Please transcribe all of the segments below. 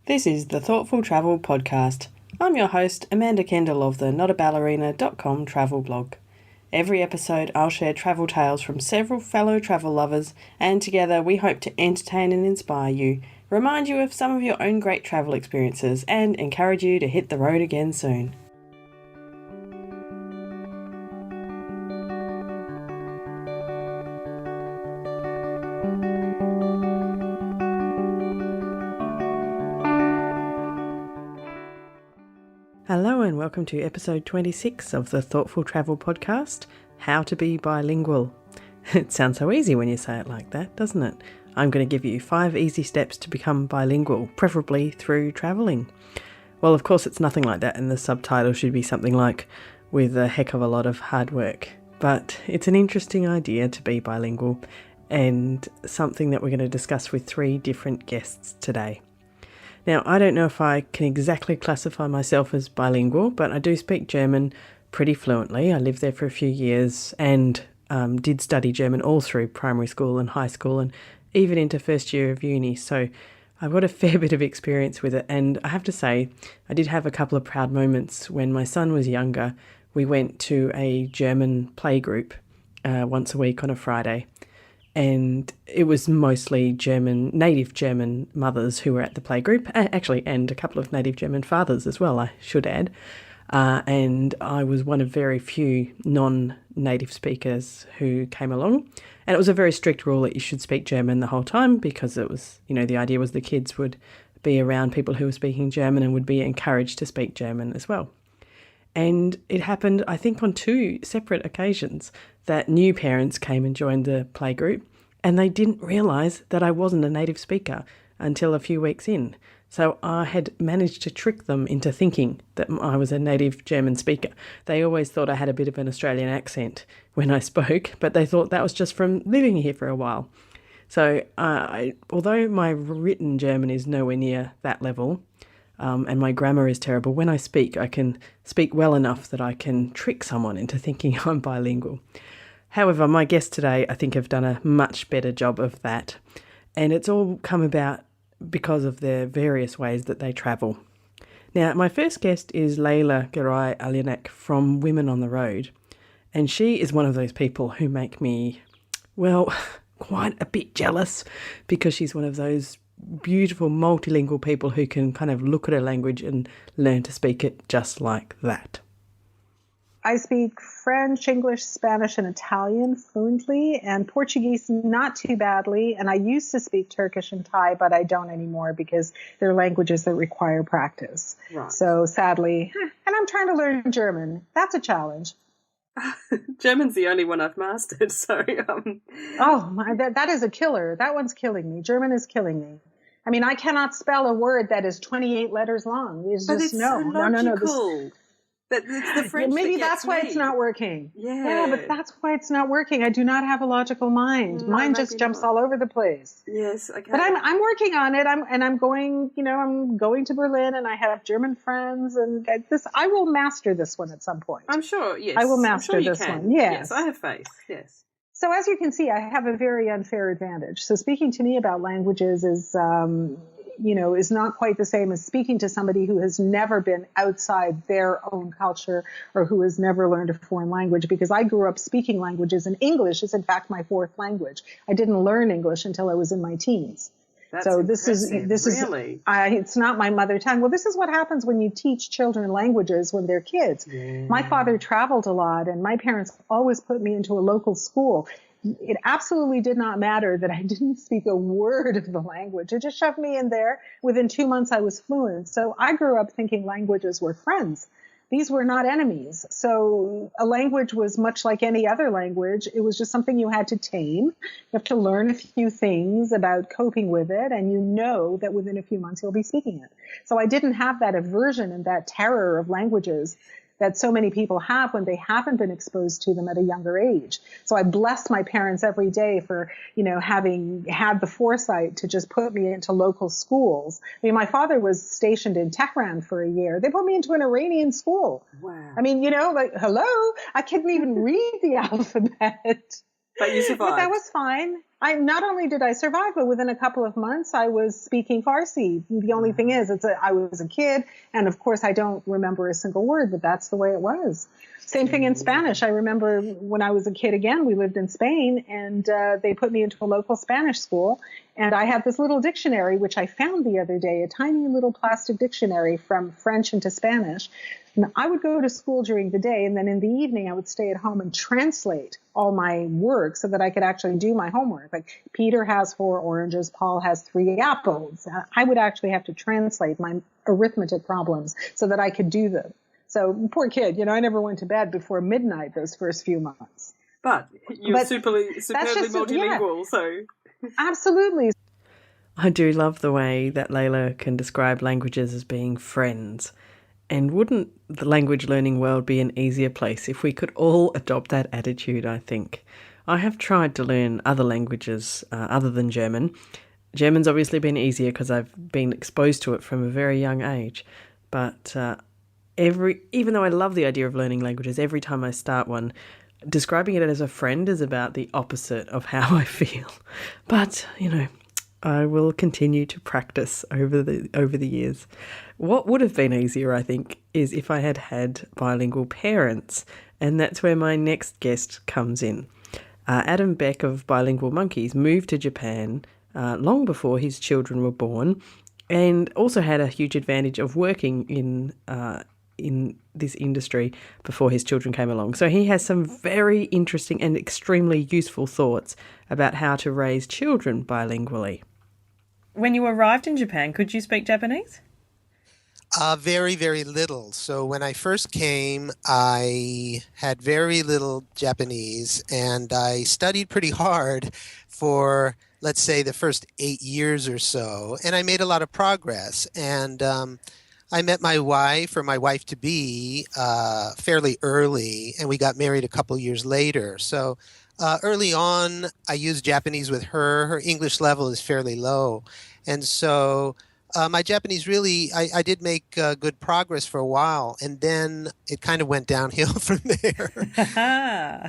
This is the Thoughtful Travel Podcast. I'm your host, Amanda Kendall of the notaballerina.com travel blog. Every episode I'll share travel tales from several fellow travel lovers, and together we hope to entertain and inspire you, remind you of some of your own great travel experiences, and encourage you to hit the road again soon. Hello and welcome to episode 26 of the Thoughtful Travel Podcast, How to Be Bilingual. It sounds so easy when you say it like that, doesn't it? I'm going to give you 5 easy steps to become bilingual, preferably through travelling. Well, of course it's nothing like that, and the subtitle should be something like, with a heck of a lot of hard work. But it's an interesting idea to be bilingual, and something that we're going to discuss with 3 different guests today. Now, I don't know if I can exactly classify myself as bilingual, but I do speak German pretty fluently. I lived there for a few years and did study German all through primary school and high school and even into first year of uni. So I've got a fair bit of experience with it. And I have to say, I did have a couple of proud moments when my son was younger. We went to a German playgroup once a week on a Friday. And it was mostly native German mothers who were at the playgroup, actually, and a couple of native German fathers as well, I should add. And I was one of very few non-native speakers who came along. And it was a very strict rule that you should speak German the whole time because it was, the idea was the kids would be around people who were speaking German and would be encouraged to speak German as well. And it happened, I think, on 2 separate occasions that new parents came and joined the playgroup, and they didn't realise that I wasn't a native speaker until a few weeks in. So I had managed to trick them into thinking that I was a native German speaker. They always thought I had a bit of an Australian accent when I spoke, but they thought that was just from living here for a while. So although my written German is nowhere near that level, and my grammar is terrible, when I speak, I can speak well enough that I can trick someone into thinking I'm bilingual. However, my guests today, I think, have done a much better job of that. And it's all come about because of their various ways that they travel. Now, my first guest is Leyla from Women on the Road. And she is one of those people who make me, well, quite a bit jealous because she's one of those beautiful multilingual people who can kind of look at a language and learn to speak it just like that. I speak French, English, Spanish, and Italian fluently, and Portuguese not too badly. And I used to speak Turkish and Thai, but I don't anymore because they're languages that require practice. Right. So sadly, and I'm trying to learn German. That's a challenge. German's the only one I've mastered, so... that is a killer. That one's killing me. German is killing me. I mean, I cannot spell a word that is 28 letters long. It's but just it's so logical. It's the French maybe that that's why me. It's not working. Yeah, but that's why it's not working. I do not have a logical mind. Mine just jumps all over the place. Yes, okay. But I'm working on it. I'm going to Berlin, and I have German friends, and I will master this one at some point. I'm sure. Yes, I will master this one. Yes, I have faith. Yes. So as you can see, I have a very unfair advantage. So speaking to me about languages is not quite the same as speaking to somebody who has never been outside their own culture or who has never learned a foreign language, because I grew up speaking languages, and English is in fact my 4th language. I didn't learn English until I was in my teens. That's so impressive. this really? is it's not my mother tongue. Well, this is what happens when you teach children languages when they're kids. Yeah. My father traveled a lot, and my parents always put me into a local school. It absolutely did not matter that I didn't speak a word of the language. They just shoved me in there. Within 2 months, I was fluent. So I grew up thinking languages were friends. These were not enemies. So a language was much like any other language. It was just something you had to tame. You have to learn a few things about coping with it, and you know that within a few months you'll be speaking it. So I didn't have that aversion and that terror of languages that so many people have when they haven't been exposed to them at a younger age. So I bless my parents every day for, having had the foresight to just put me into local schools. I mean, my father was stationed in Tehran for a year. They put me into an Iranian school. Wow. I mean, hello, I couldn't even read the alphabet. But you survived. But that was fine. I not only did I survive, but within a couple of months, I was speaking Farsi. The only thing is, I was a kid, and of course, I don't remember a single word, but that's the way it was. Same thing in Spanish. I remember when I was a kid again, we lived in Spain, and they put me into a local Spanish school. And I had this little dictionary, which I found the other day, a tiny little plastic dictionary from French into Spanish. And I would go to school during the day, and then in the evening, I would stay at home and translate all my work so that I could actually do my homework. Like, Peter has 4 oranges, Paul has 3 apples. I would actually have to translate my arithmetic problems so that I could do them. So, poor kid, I never went to bed before midnight those first few months. But you're superbly multilingual, yeah. so... Absolutely. I do love the way that Leyla can describe languages as being friends. And wouldn't the language learning world be an easier place if we could all adopt that attitude, I think? I have tried to learn other languages other than German. German's obviously been easier because I've been exposed to it from a very young age. But even though I love the idea of learning languages, every time I start one, describing it as a friend is about the opposite of how I feel. But, I will continue to practice over the years. What would have been easier, I think, is if I had had bilingual parents, and that's where my next guest comes in. Adam Beck of Bilingual Monkeys moved to Japan long before his children were born, and also had a huge advantage of working in this industry before his children came along. So he has some very interesting and extremely useful thoughts about how to raise children bilingually. When you arrived in Japan, could you speak Japanese? Very, very little. So when I first came, I had very little Japanese, and I studied pretty hard for, let's say, the first 8 years or so, and I made a lot of progress. And I met my wife, or my wife-to-be, fairly early, and we got married a couple years later. So early on, I used Japanese with her. Her English level is fairly low. And so my Japanese really, I did make good progress for a while, and then it kind of went downhill from there.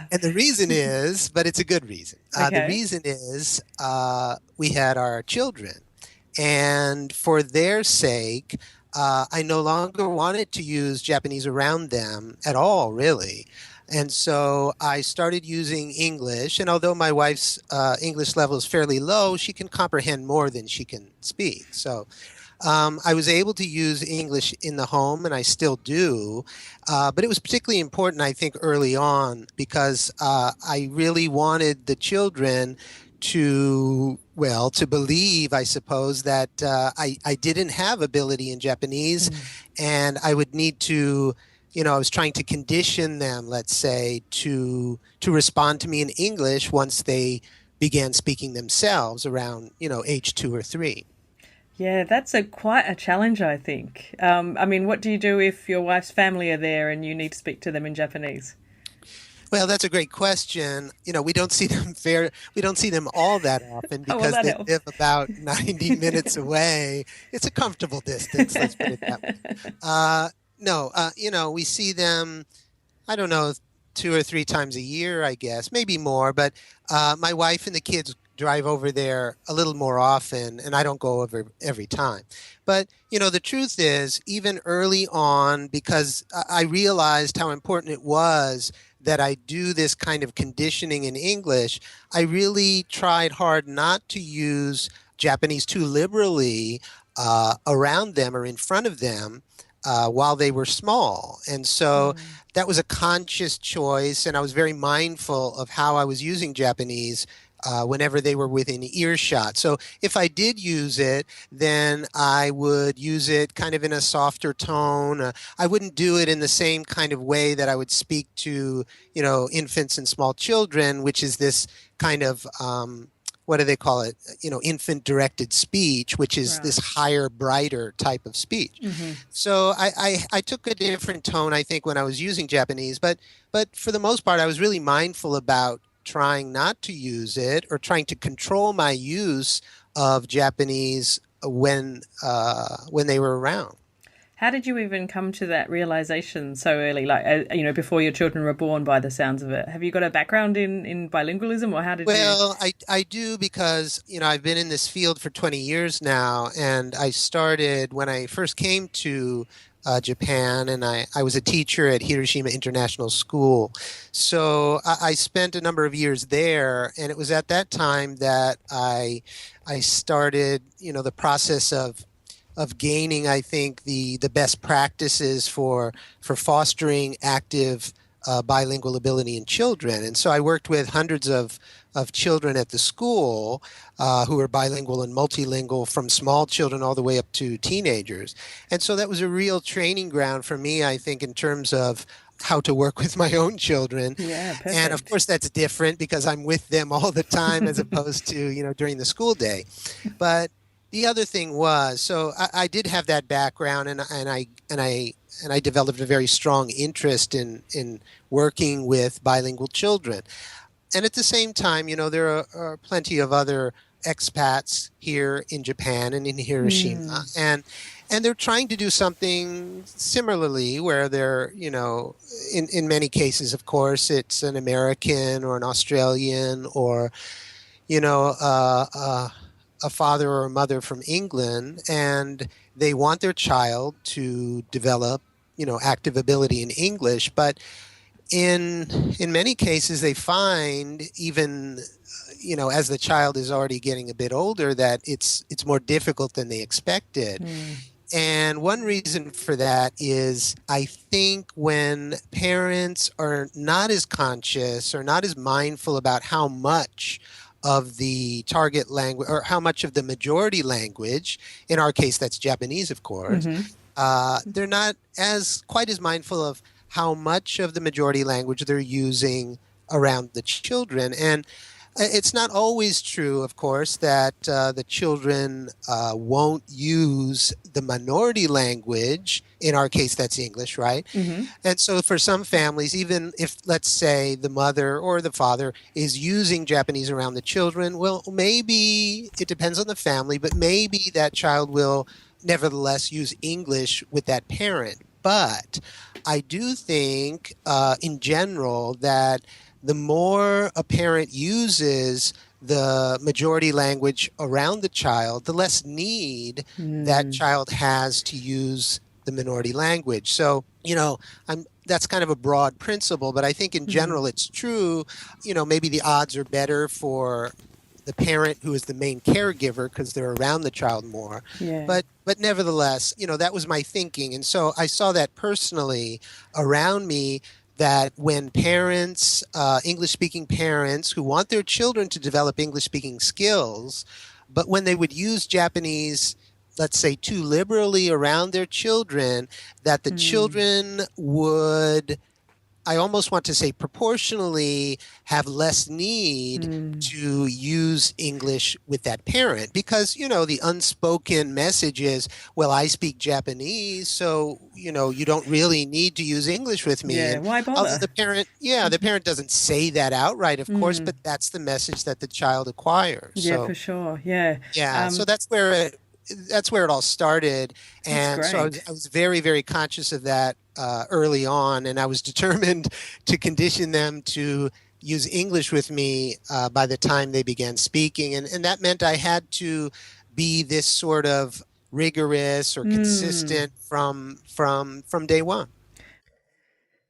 And the reason is, but it's a good reason. The reason is we had our children. And for their sake, I no longer wanted to use Japanese around them at all, really. And so I started using English, and although my wife's English level is fairly low, she can comprehend more than she can speak. So I was able to use English in the home, and I still do. But it was particularly important, I think, early on, because I really wanted the children to believe, I suppose, that I didn't have ability in Japanese, and I would need to, I was trying to condition them, let's say, to respond to me in English once they began speaking themselves around, age 2 or 3. Yeah, that's quite a challenge, I think. What do you do if your wife's family are there and you need to speak to them in Japanese? Well, that's a great question. We don't see them all that often because they live about 90 minutes away. It's a comfortable distance, let's put it that way. We see them, I don't know, 2 or 3 times a year, I guess, maybe more. But my wife and the kids drive over there a little more often, and I don't go over every time. But, the truth is, even early on, because I realized how important it was that I do this kind of conditioning in English, I really tried hard not to use Japanese too liberally around them or in front of them while they were small. And so that was a conscious choice, and I was very mindful of how I was using Japanese whenever they were within earshot. So if I did use it, then I would use it kind of in a softer tone. I wouldn't do it in the same kind of way that I would speak to, infants and small children, which is this kind of, what do they call it? Infant-directed speech, which is this higher, brighter type of speech. So I took a different tone, I think, when I was using Japanese. But for the most part, I was really mindful about trying not to use it or trying to control my use of Japanese when they were around. How did you even come to that realization so early, like, before your children were born by the sounds of it? Have you got a background in bilingualism, or how did you? Well, I do because, I've been in this field for 20 years now, and I started when I first came to Japan, and I was a teacher at Hiroshima International School. So I spent a number of years there, and it was at that time that I started, the process of gaining, I think, the best practices for fostering active bilingual ability in children. And so I worked with hundreds of children at the school who were bilingual and multilingual, from small children all the way up to teenagers. And so that was a real training ground for me, I think, in terms of how to work with my own children. Yeah, And of perfect. course, that's different because I'm with them all the time as opposed to, during the school day. But the other thing was, so I did have that background, and I developed a very strong interest in working with bilingual children. And at the same time, there are plenty of other expats here in Japan and in Hiroshima, and they're trying to do something similarly, where they're, in many cases, of course, it's an American or an Australian or, you know, uh, uh, a father or a mother from England, and they want their child to develop, active ability in English, but in many cases they find, even as the child is already getting a bit older, that it's more difficult than they expected. And one reason for that is, I think, when parents are not as conscious or not as mindful about how much of the target language, or how much of the majority language, in our case that's Japanese, of course, they're not as quite as mindful of how much of the majority language they're using around the children. And it's not always true, of course, that the children won't use the minority language. In our case, that's English, right? And so for some families, even if, let's say, the mother or the father is using Japanese around the children, well, maybe it depends on the family, but maybe that child will nevertheless use English with that parent. But I do think, in general, that the more a parent uses the majority language around the child, the less need that child has to use the minority language. So, that's kind of a broad principle, but I think in general it's true. Maybe the odds are better for the parent who is the main caregiver because they're around the child more. Yeah. But nevertheless, that was my thinking. And so I saw that personally around me, that when parents, English-speaking parents who want their children to develop English-speaking skills, but when they would use Japanese, let's say, too liberally around their children, that the children would, I almost want to say, proportionally have less need to use English with that parent, because, the unspoken message is, well, I speak Japanese, so, you don't really need to use English with me. Yeah, And why although bother? the parent doesn't say that outright, of course, but that's the message that the child acquires. Yeah, So, for sure. Yeah. yeah, so that's where it all started. That's And so I was, great. I was very, very conscious of that early on, and I was determined to condition them to use English with me by the time they began speaking. And that meant I had to be this sort of rigorous or consistent from day one.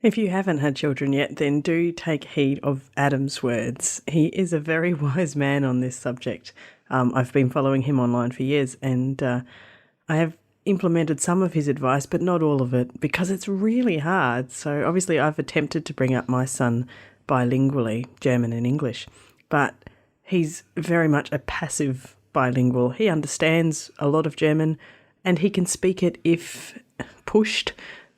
If you haven't had children yet, then do take heed of Adam's words. He is a very wise man on this subject. I've been following him online for years, and I have implemented some of his advice, but not all of it, because it's really hard. So obviously I've attempted to bring up my son bilingually, German and English, but he's very much a passive bilingual. He understands a lot of German and he can speak it if pushed,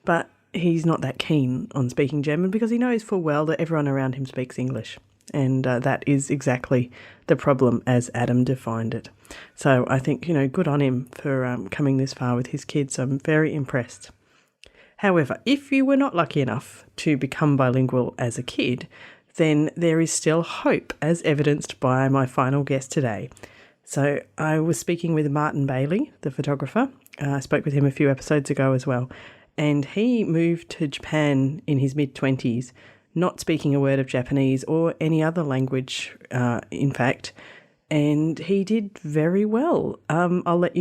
but he's not that keen on speaking German because he knows full well that everyone around him speaks English. And that is exactly the problem as Adam defined it. So I think, good on him for coming this far with his kids. I'm very impressed. However, if you were not lucky enough to become bilingual as a kid, then there is still hope, as evidenced by my final guest today. So I was speaking with Martin Bailey, the photographer. I spoke with him a few episodes ago as well. And he moved to Japan in his mid-20s, not speaking a word of Japanese or any other language, in fact. And he did very well. I'll let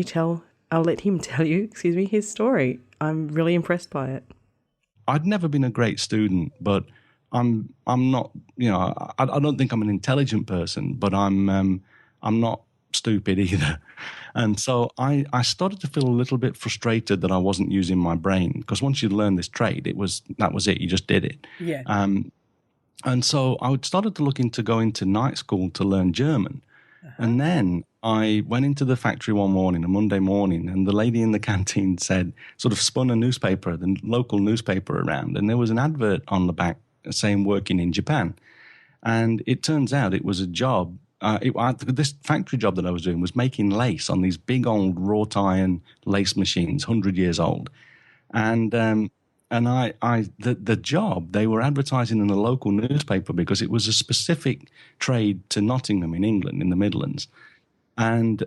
him tell you, his story. I'm really impressed by it. I'd never been a great student, but I'm not, I don't think I'm an intelligent person, but I'm not stupid either. And so I started to feel a little bit frustrated that I wasn't using my brain, because once you learn this trade, that was it. You just did it. Yeah. And so I started to look into going to night school to learn German. And then I went into the factory one morning, a Monday morning, and the lady in the canteen sort of spun a newspaper, the local newspaper around, and there was an advert on the back saying working in Japan. And it turns out it was a job. This factory job that I was doing was making lace on these big old wrought iron lace machines, 100 years old. And the job, they were advertising in a local newspaper because it was a specific trade to Nottingham in England, in the Midlands. And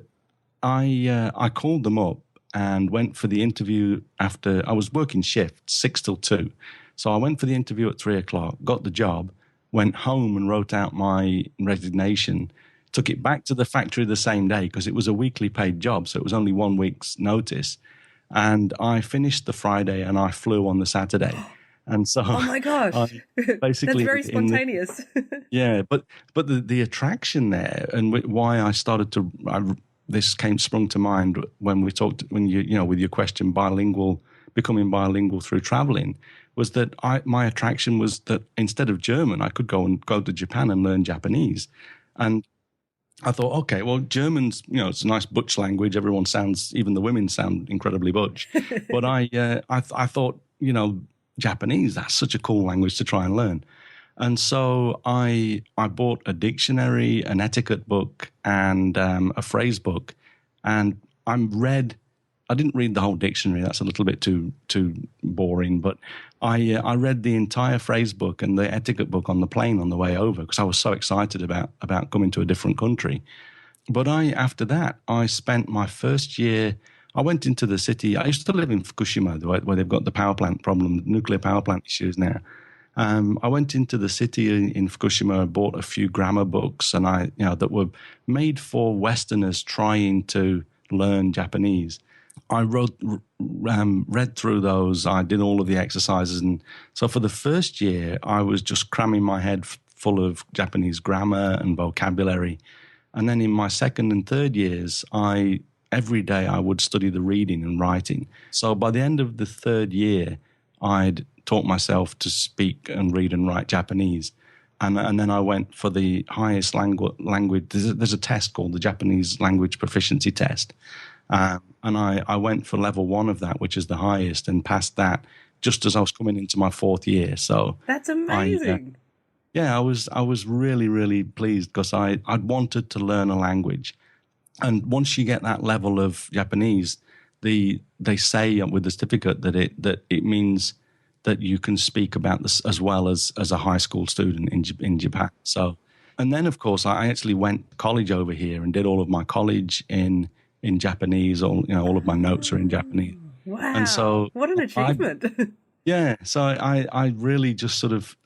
I called them up and went for the interview after. I was working shift, 6 till 2. So I went for the interview at 3 o'clock, got the job, went home and wrote out my resignation, took it back to the factory the same day because it was a weekly paid job, so it was only 1 week's notice. And I finished the Friday and I flew on the Saturday. And so, oh my gosh, basically, that's very spontaneous. Yeah, but the attraction there and why I started to this sprung to mind when we talked, when you with your question, becoming bilingual through traveling, was that my attraction was that instead of German, I could go to Japan and learn Japanese. And I thought, okay, well, German's, it's a nice butch language. Everyone even the women sound incredibly butch. But I thought, Japanese, that's such a cool language to try and learn. And so I bought a dictionary, an etiquette book, and a phrase book. And I didn't read the whole dictionary. That's a little bit too boring. But I read the entire phrase book and the etiquette book on the plane on the way over because I was so excited about coming to a different country. But after that, I spent my first year. I went into the city. I used to live in Fukushima, where they've got the power plant problem, nuclear power plant issues now. I went into the city in Fukushima, bought a few grammar books, and that were made for Westerners trying to learn Japanese. I read through those. I did all of the exercises, and so for the first year, I was just cramming my head full of Japanese grammar and vocabulary. And then in my second and third years, every day I would study the reading and writing. So by the end of the third year, I'd taught myself to speak and read and write Japanese. And then I went for the highest language. There's a test called the Japanese Language Proficiency Test. And I went for level 1 of that, which is the highest, and passed that just as I was coming into my fourth year. So that's amazing. I was really, really pleased because I'd wanted to learn a language. And once you get that level of Japanese, they say with the certificate that it means that you can speak about this as well as a high school student in Japan. So, and then of course I actually went to college over here and did all of my college in Japanese. All of my notes are in Japanese. Wow! And so what an achievement! So I really just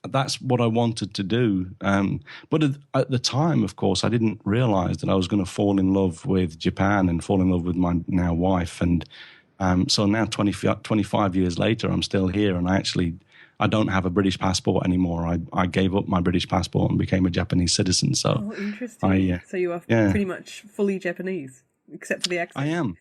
that's what I wanted to do. But at the time, of course, I didn't realize that I was going to fall in love with Japan and fall in love with my now wife. And so now 25 years later, I'm still here. And I don't have a British passport anymore. I gave up my British passport and became a Japanese citizen. So, interesting. So you are pretty much fully Japanese, except for the accent. I am.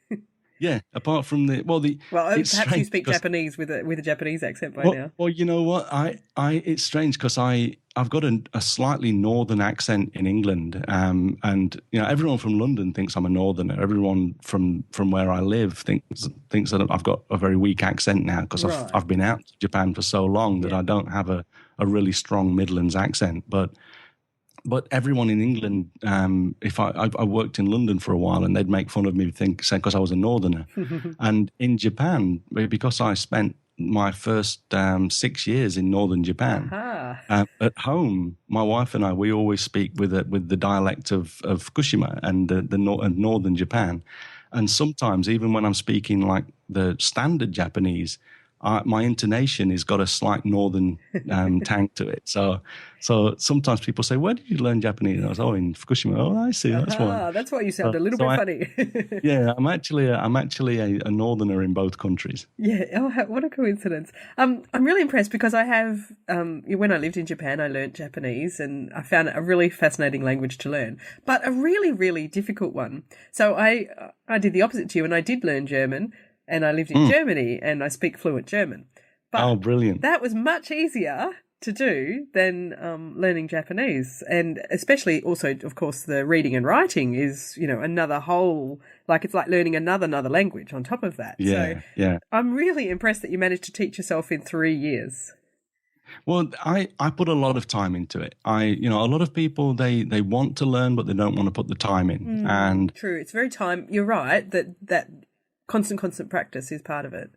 Yeah, apart from perhaps you speak Japanese with a Japanese accent by now. Well, you know what? It's strange because I've got a slightly northern accent in England, and everyone from London thinks I'm a northerner. Everyone from where I live thinks that I've got a very weak accent now because I've been out to Japan for so long that I don't have a really strong Midlands accent, But everyone in England, if I worked in London for a while, and they'd make fun of me saying because I was a northerner. And in Japan, because I spent my first 6 years in northern Japan. At home, my wife and I, we always speak with the dialect of Fukushima and the northern Japan. And sometimes, even when I'm speaking like the standard Japanese, my intonation has got a slight northern tang to it. So sometimes people say, "Where did you learn Japanese?" And I was, in Fukushima. Oh, I see. That's why. That's why you sound a little bit funny. Yeah, I'm actually a northerner in both countries. Yeah. Oh, what a coincidence. I'm really impressed because I have, when I lived in Japan, I learnt Japanese and I found it a really fascinating language to learn, but a really, really difficult one. So I did the opposite to you, and I did learn German. And I lived in Germany and I speak fluent German. But brilliant. That was much easier to do than learning Japanese. And especially also, of course, the reading and writing is, another whole, it's like learning another language on top of that. Yeah, so I'm really impressed that you managed to teach yourself in 3 years. Well, I put a lot of time into it. A lot of people, they want to learn, but they don't want to put the time in. And true. It's very time. You're right that constant practice is part of it.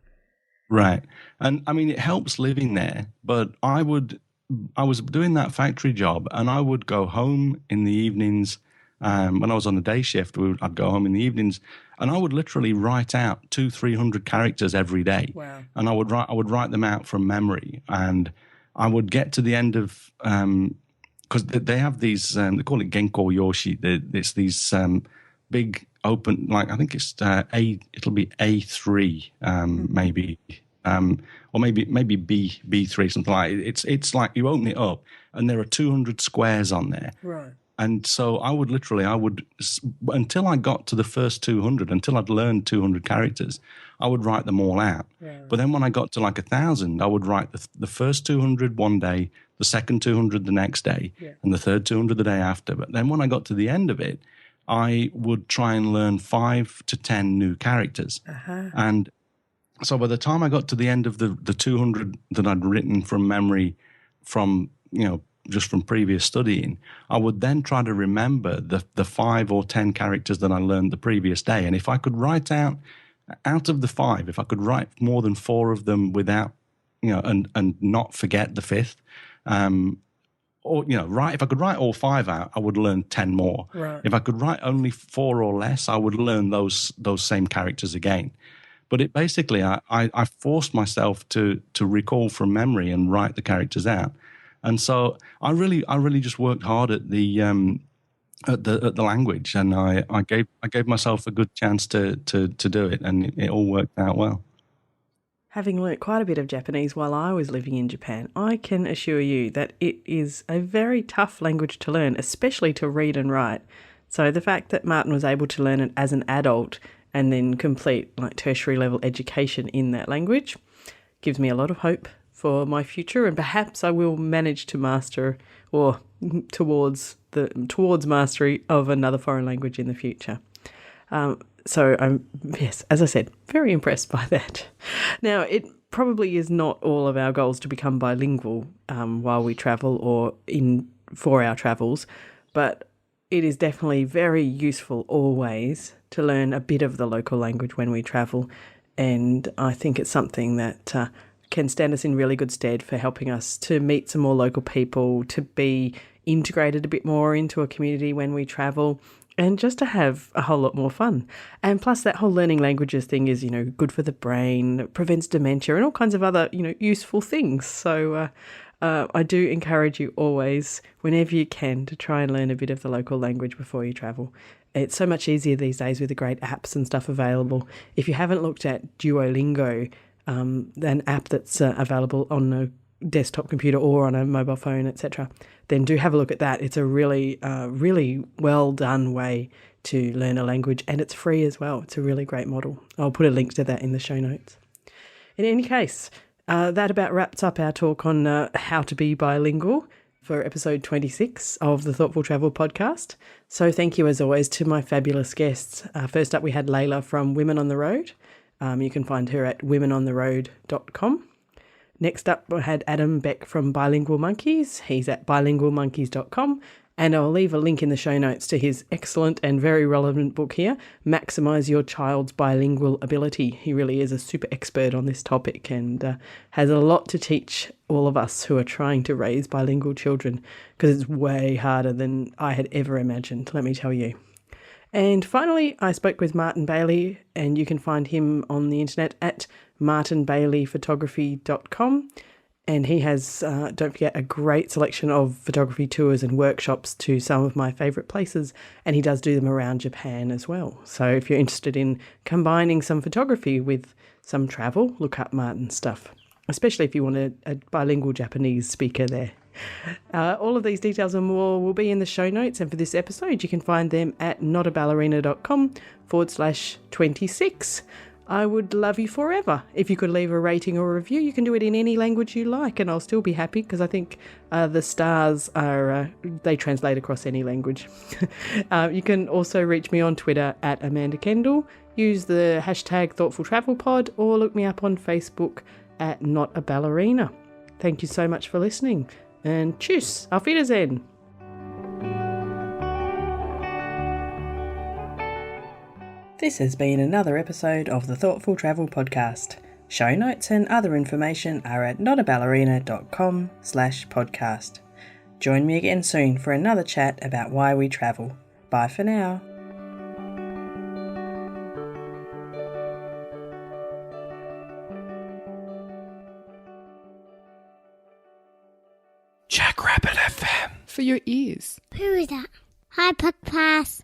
Right. And I mean, it helps living there, but I was doing that factory job and I would go home in the evenings. When I was on a day shift, I'd go home in the evenings and I would literally write out 200-300 characters every day. Wow. And I would write them out from memory, and I would get to the end of, because they have these, they call it Genko Yoshi. It's these big open, I think it's it'll be A3, maybe, or maybe B3, something like it. It's like you open it up and there are 200 squares on there. Right. And so I would until I got to the first 200, until I'd learned 200 characters, I would write them all out. Yeah. But then when I got to 1,000, I would write the first 200 one day, the second 200 the next day, and the third 200 the day after. But then when I got to the end of it, I would try and learn 5 to 10 new characters. Uh-huh. And so by the time I got to the end of the 200 that I'd written from memory from, just from previous studying, I would then try to remember the 5 or 10 characters that I learned the previous day. And if I could write out of the 5, if I could write more than 4 of them without, and not forget the 5th, if I could write all 5 out, I would learn 10 more. Right. If I could write only 4 or less, I would learn those same characters again. But it basically, I forced myself to recall from memory and write the characters out. And so I really just worked hard at the language, and I gave myself a good chance to do it, and it all worked out well. Having learnt quite a bit of Japanese while I was living in Japan, I can assure you that it is a very tough language to learn, especially to read and write. So the fact that Martin was able to learn it as an adult and then complete tertiary level education in that language gives me a lot of hope for my future, and perhaps I will manage to master or towards mastery of another foreign language in the future. So I'm, yes, as I said, very impressed by that. Now, it probably is not all of our goals to become bilingual while we travel or for our travels, but it is definitely very useful always to learn a bit of the local language when we travel, and I think it's something that can stand us in really good stead for helping us to meet some more local people, to be integrated a bit more into a community when we travel, and just to have a whole lot more fun. And plus that whole learning languages thing is, good for the brain, prevents dementia and all kinds of other, useful things. So I do encourage you always, whenever you can, to try and learn a bit of the local language before you travel. It's so much easier these days with the great apps and stuff available. If you haven't looked at Duolingo, an app that's available on a desktop computer or on a mobile phone, etc., then do have a look at that. It's a really, really well done way to learn a language, and it's free as well. It's a really great model. I'll put a link to that in the show notes. In any case, that about wraps up our talk on how to be bilingual for episode 26 of the Thoughtful Travel podcast. So thank you as always to my fabulous guests. First up, we had Leyla from Women on the Road. You can find her at womenontheroad.com. Next up, we had Adam Beck from Bilingual Monkeys. He's at bilingualmonkeys.com. And I'll leave a link in the show notes to his excellent and very relevant book here, Maximise Your Child's Bilingual Ability. He really is a super expert on this topic and has a lot to teach all of us who are trying to raise bilingual children, because it's way harder than I had ever imagined, let me tell you. And finally, I spoke with Martin Bailey, and you can find him on the internet at martinbaileyphotography.com. And he has, don't forget, a great selection of photography tours and workshops to some of my favourite places. And he does do them around Japan as well. So if you're interested in combining some photography with some travel, look up Martin's stuff, especially if you want a bilingual Japanese speaker there. All of these details and more will be in the show notes. And for this episode, you can find them at notaballerina.com/26. I would love you forever if you could leave a rating or a review. You can do it in any language you like, and I'll still be happy, because I think the stars are they translate across any language. You can also reach me on Twitter at Amanda Kendall. Use the hashtag ThoughtfulTravelPod, or look me up on Facebook at Not a Ballerina. Thank you so much for listening, and tschüss, auf Wiedersehen. This has been another episode of the Thoughtful Travel Podcast. Show notes and other information are at notaballerina.com/podcast. Join me again soon for another chat about why we travel. Bye for now. Jackrabbit FM. For your ears. Who is that? Hi, Podcast.